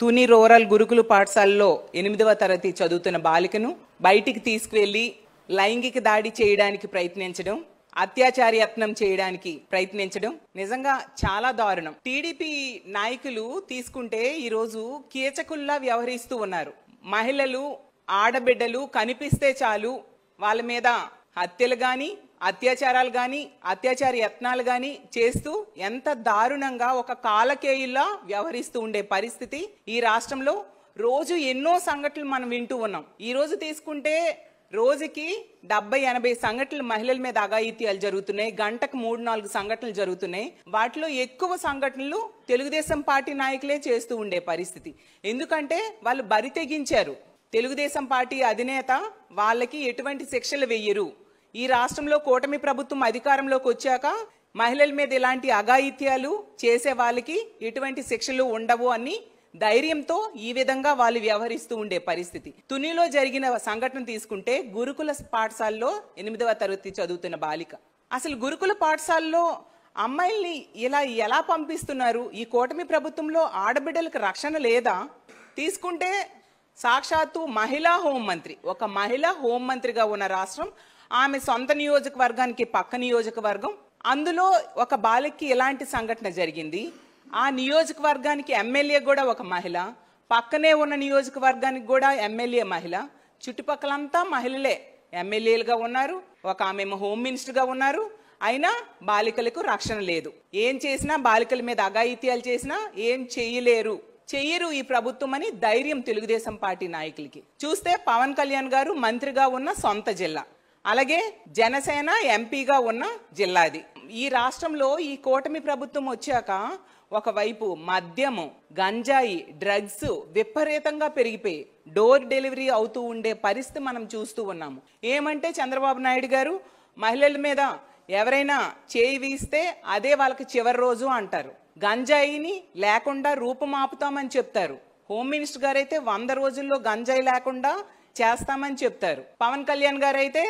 Tuni rural గురుకుల పాఠశాలలో 8వ తరగతి చదువుతున్న బాలికను బయటికి తీసుకువెళ్లి లైంగిక దాడి చేయడానికి ప్రయత్నించడం, అత్యాచార యత్నం చేయడానికి ప్రయత్నించడం నిజంగా చాలా దారుణం. టీడీపీ నాయకులు తీసుకుంటే ఈరోజు కీచకుల్లా వ్యవహరిస్తూ ఉన్నారు. మహిళలు, ఆడబిడ్డలు కనిపిస్తే చాలు వాళ్ళ మీద హత్యలు గాని, అత్యాచారాలు గాని, అత్యాచార యత్నాలు గాని చేస్తూ ఎంత దారుణంగా ఒక కాలకేయుల్లా వ్యవహరిస్తూ ఉండే పరిస్థితి ఈ రాష్ట్రంలో రోజు ఎన్నో సంఘటనలు మనం వింటూ ఉన్నాం. ఈ రోజు తీసుకుంటే రోజుకి 70-80 సంఘటనలు మహిళల మీద అఘాయిత్యాలు జరుగుతున్నాయి. గంటకు 3-4 సంఘటనలు జరుగుతున్నాయి. వాటిలో ఎక్కువ సంఘటనలు తెలుగుదేశం పార్టీ నాయకులే చేస్తూ ఉండే పరిస్థితి. ఎందుకంటే వాళ్ళు బరి తెగించారు. తెలుగుదేశం పార్టీ అధినేత వాళ్ళకి ఎటువంటి శిక్షలు వెయ్యరు. ఈ రాష్ట్రంలో కూటమి ప్రభుత్వం అధికారంలోకి వచ్చాక మహిళల మీద ఇలాంటి అఘాయిత్యాలు చేసే వాళ్ళకి ఎటువంటి శిక్షలు ఉండవు అని ధైర్యంతో ఈ విధంగా వాళ్ళు వ్యవహరిస్తూ ఉండే పరిస్థితి. తునిలో జరిగిన సంఘటన తీసుకుంటే గురుకుల పాఠశాలలో 8వ తరగతి చదువుతున్న బాలిక. అసలు గురుకుల పాఠశాలలో అమ్మాయిల్ని ఇలా ఎలా పంపిస్తున్నారు? ఈ కూటమి ప్రభుత్వంలో ఆడబిడ్డలకు రక్షణ లేదా? తీసుకుంటే సాక్షాత్తు మహిళా హోంమంత్రి, ఒక మహిళా హోంమంత్రిగా ఉన్న రాష్ట్రం, ఆమె సొంత నియోజకవర్గానికి పక్క నియోజకవర్గం, అందులో ఒక బాలికకి ఎలాంటి సంఘటన జరిగింది? ఆ నియోజకవర్గానికి ఎమ్మెల్యే కూడా ఒక మహిళ, పక్కనే ఉన్న నియోజకవర్గానికి కూడా ఎమ్మెల్యే మహిళ, చుట్టుపక్కలంతా మహిళలే ఎమ్మెల్యేలుగా ఉన్నారు, ఒక ఆమె హోమ్ మినిస్టర్గా ఉన్నారు. అయినా బాలికలకు రక్షణ లేదు. ఏం చేసినా బాలికల మీద అఘాయిత్యాలు చేసినా ఏం చెయ్యరు ఈ ప్రభుత్వం అని ధైర్యం తెలుగుదేశం పార్టీ నాయకులకి. చూస్తే పవన్ కళ్యాణ్ గారు మంత్రిగా ఉన్న సొంత జిల్లా, అలాగే జనసేన ఎంపీగా ఉన్న జిల్లాది. ఈ రాష్ట్రంలో ఈ కూటమి ప్రభుత్వం వచ్చాక ఒకవైపు మద్యము, గంజాయి, డ్రగ్స్ విపరీతంగా పెరిగిపోయి డోర్ డెలివరీ అవుతూ ఉండే పరిస్థితి మనం చూస్తూ ఉన్నాము. ఏమంటే చంద్రబాబు నాయుడు గారు మహిళల మీద ఎవరైనా చేయి వీస్తే అదే వాళ్ళకి చివరి రోజు అంటారు. గంజాయిని లేకుండా రూపుమాపుతామని చెప్తారు. హోమ్ మినిస్టర్ గారు అయితే 100 రోజుల్లో గంజాయి లేకుండా చేస్తామని చెప్తారు. పవన్ కళ్యాణ్ గారు అయితే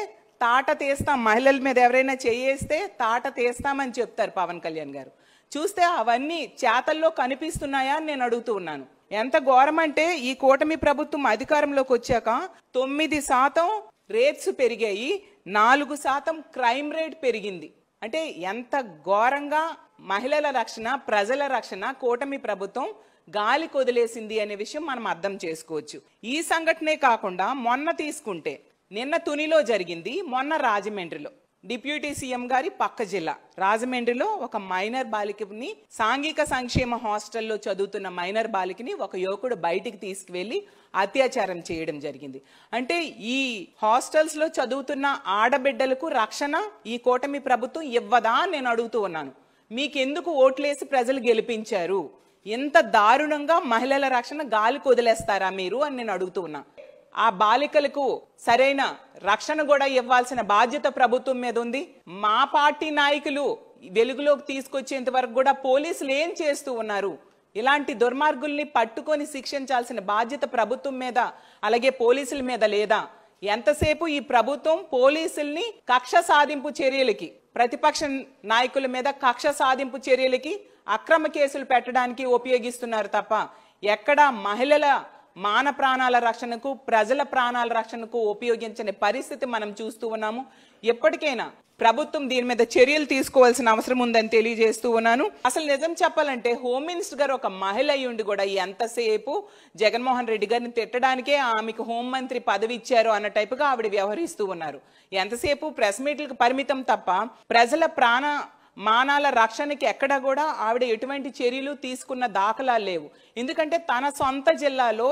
తాట తీస్తాం, మహిళల మీద ఎవరైనా చేయేస్తే తాట తీస్తామని చెప్తారు పవన్ కళ్యాణ్ గారు. చూస్తే అవన్నీ చేతల్లో కనిపిస్తున్నాయా అని నేను అడుగుతూ ఉన్నాను. ఎంత ఘోరం అంటే ఈ కూటమి ప్రభుత్వం అధికారంలోకి వచ్చాక 9% రేట్స్ పెరిగాయి, 4% క్రైమ్ రేట్ పెరిగింది. అంటే ఎంత ఘోరంగా మహిళల రక్షణ, ప్రజల రక్షణ కూటమి ప్రభుత్వం గాలి కొదిలేసింది అనే విషయం మనం అర్థం చేసుకోవచ్చు. ఈ సంఘటనే కాకుండా మొన్న తీసుకుంటే నిన్న తునిలో జరిగింది, మొన్న రాజమండ్రిలో డిప్యూటీ సీఎం గారి పక్క జిల్లా రాజమండ్రిలో ఒక మైనర్ బాలికని, సాంఘిక సంక్షేమ హాస్టల్లో చదువుతున్న మైనర్ బాలికని ఒక యువకుడు బయటికి తీసుకువెళ్లి అత్యాచారం చేయడం జరిగింది. అంటే ఈ హాస్టల్స్ లో చదువుతున్న ఆడబిడ్డలకు రక్షణ ఈ కూటమి ప్రభుత్వం ఇవ్వదా అని నేను అడుగుతూ ఉన్నాను. మీకెందుకు ఓట్లేసి ప్రజలు గెలిపించారు? ఎంత దారుణంగా మహిళల రక్షణ గాలి కొదిలేస్తారా మీరు అని నేను అడుగుతూ ఉన్నా. ఆ బాలికలకు సరైన రక్షణ కూడా ఇవ్వాల్సిన బాధ్యత ప్రభుత్వం మీద ఉంది. మా పార్టీ నాయకులు వెలుగులోకి తీసుకొచ్చేంత వరకు కూడా పోలీసులు ఏం చేస్తూ ఉన్నారు? ఇలాంటి దుర్మార్గుల్ని పట్టుకొని శిక్షించాల్సిన బాధ్యత ప్రభుత్వం మీద, అలాగే పోలీసుల మీద లేదా? ఎంతసేపు ఈ ప్రభుత్వం పోలీసుల్ని కక్ష సాధింపు చర్యలకి, ప్రతిపక్ష నాయకుల మీద కక్ష సాధింపు చర్యలకి, అక్రమ కేసులు పెట్టడానికి ఉపయోగిస్తున్నారు తప్ప ఎక్కడా మహిళల మాన ప్రాణాల రక్షణకు, ప్రజల ప్రాణాల రక్షణకు ఉపయోగించని పరిస్థితి మనం చూస్తూ ఉన్నాము. ఎప్పటికైనా ప్రభుత్వం దీని మీద చర్యలు తీసుకోవాల్సిన అవసరం ఉందని తెలియజేస్తూ ఉన్నాను. అసలు నిజం చెప్పాలంటే హోమ్ మినిస్టర్ గారు ఒక మహిళ అయి ఉండి కూడా ఎంతసేపు జగన్మోహన్ రెడ్డి గారిని తిట్టడానికే ఆమెకు హోంమంత్రి పదవి ఇచ్చారు అన్న టైపుగా ఆవిడ వ్యవహరిస్తూ ఉన్నారు. ఎంతసేపు ప్రెస్ మీట్లకు పరిమితం తప్ప ప్రజల మానాల రక్షణకి ఎక్కడ కూడా ఆవిడ ఎటువంటి చర్యలు తీసుకున్న దాఖలాలు లేవు. ఎందుకంటే తన సొంత జిల్లాలో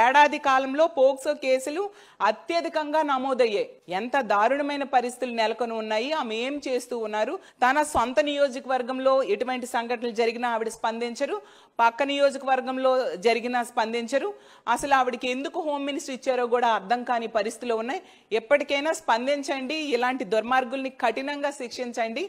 ఏడాది కాలంలో పోక్సో కేసులు అత్యధికంగా నమోదయ్యాయి. ఎంత దారుణమైన పరిస్థితులు నెలకొని ఉన్నాయి, ఆమె ఏం చేస్తూ ఉన్నారు? తన సొంత నియోజకవర్గంలో ఎటువంటి సంఘటనలు జరిగినా ఆవిడ స్పందించరు, పక్క నియోజకవర్గంలో జరిగినా స్పందించరు. అసలు ఆవిడకి ఎందుకు హోమ్ మినిస్టర్ ఇచ్చారో కూడా అర్థం కాని పరిస్థితులు ఉన్నాయి. ఎప్పటికైనా స్పందించండి, ఇలాంటి దుర్మార్గుల్ని కఠినంగా శిక్షించండి.